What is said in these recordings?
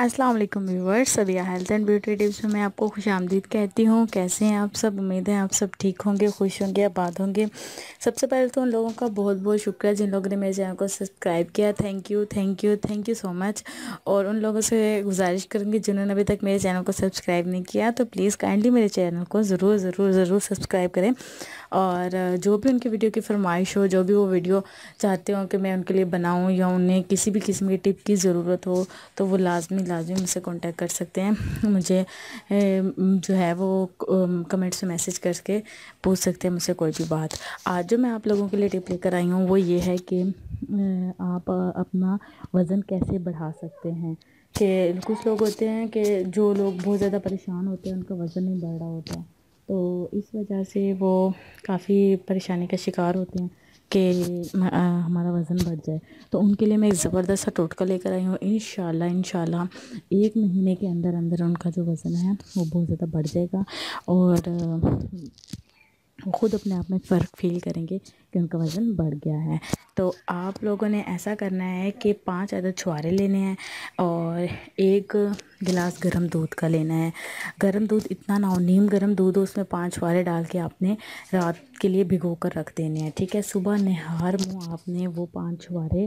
السلام علیکم viewers, Sabiha health and beauty tips میں آپ کو خوش آمدید کہتی ہوں۔ کیسے ہیں آپ سب؟ امید ہے آپ سب ٹھیک ہوں گے، خوش ہوں گے، آباد ہوں گے۔ سب سے پہلے تو ان لوگوں کا بہت بہت شکریہ جن لوگوں نے میرے چینل کو سبسکرائب کیا۔ تھینک یو سو مچ۔ اور ان لوگوں سے گزارش کروں گی جنہوں نے ابھی تک میرے چینل کو سبسکرائب نہیں کیا تو پلیز کائنڈلی میرے چینل کو ضرور سبسکرائب کریں، اور جو بھی ان کی ویڈیو کی فرمائش ہو، جو بھی وہ ویڈیو چاہتے ہوں کہ میں ان کے لیے بناؤں، یا انہیں کسی بھی قسم کی ٹپ کی ضرورت ہو تو وہ لازمی مجھ سے کانٹیکٹ کر سکتے ہیں۔ مجھے جو ہے وہ کمنٹس میں میسج کر کے پوچھ سکتے ہیں مجھ سے کوئی بھی بات۔ آج جو میں آپ لوگوں کے لیے ٹپ لے کر آئی ہوں وہ یہ ہے کہ آپ اپنا وزن کیسے بڑھا سکتے ہیں۔ کہ کچھ لوگ ہوتے ہیں کہ جو لوگ بہت زیادہ پریشان ہوتے ہیں، ان کا وزن نہیں بڑھ رہا ہوتا، تو اس وجہ سے وہ کافی پریشانی کا شکار ہوتے ہیں کہ ہمارا وزن بڑھ جائے۔ تو ان کے لیے میں ایک زبردست سا ٹوٹکا لے کر آئی ہوں۔ انشاءاللہ 1 مہینے کے اندر ان کا جو وزن ہے وہ بہت زیادہ بڑھ جائے گا، اور خود اپنے آپ میں فرق فیل کریں گے کہ ان کا وزن بڑھ گیا ہے۔ تو آپ لوگوں نے ایسا کرنا ہے کہ 5 عدد چھوارے لینے ہیں، اور 1 گلاس گرم دودھ کا لینا ہے۔ گرم دودھ اتنا نہ ہو، نیم گرم دودھ ہو، اس میں 5 چھوارے ڈال کے آپ نے رات کے لیے بھگو کر رکھ دینے ہیں، ٹھیک ہے۔ صبح نہار منہ آپ نے وہ 5 چھوارے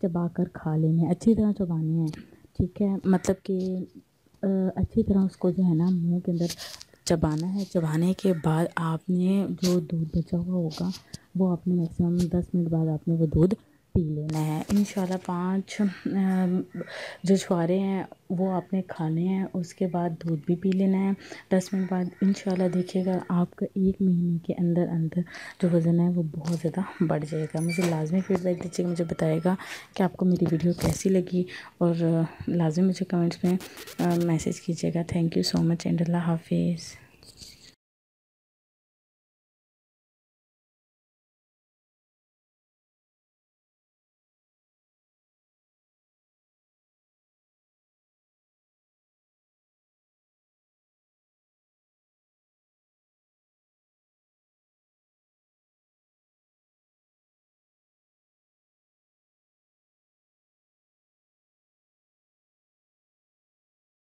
چبا کر کھا لینے ہیں، اچھی طرح چبانے ہیں، ٹھیک ہے۔ مطلب کہ اچھی طرح اس کو جو ہے نا منہ کے اندر چبانا ہے۔ چبانے کے بعد آپ نے جو دودھ بچا ہوا ہوگا وہ آپ نے میکسیمم 10 منٹ بعد آپ نے وہ دودھ پی لینا ہے۔ انشاءاللہ 5 جو چھوارے ہیں وہ آپ نے کھانے ہیں، اس کے بعد دودھ بھی پی لینا ہے 10 منٹ بعد۔ انشاءاللہ دیکھیے گا آپ کا 1 مہینے کے اندر جو وزن ہے وہ بہت زیادہ بڑھ جائے گا۔ مجھے لازمی فیڈ بیک دیجیے گا، مجھے بتائے گا کہ آپ کو میری ویڈیو کیسی لگی، اور لازمی مجھے کمنٹس میں میسج کیجیے گا۔ Thank you so much and Allah حافظ۔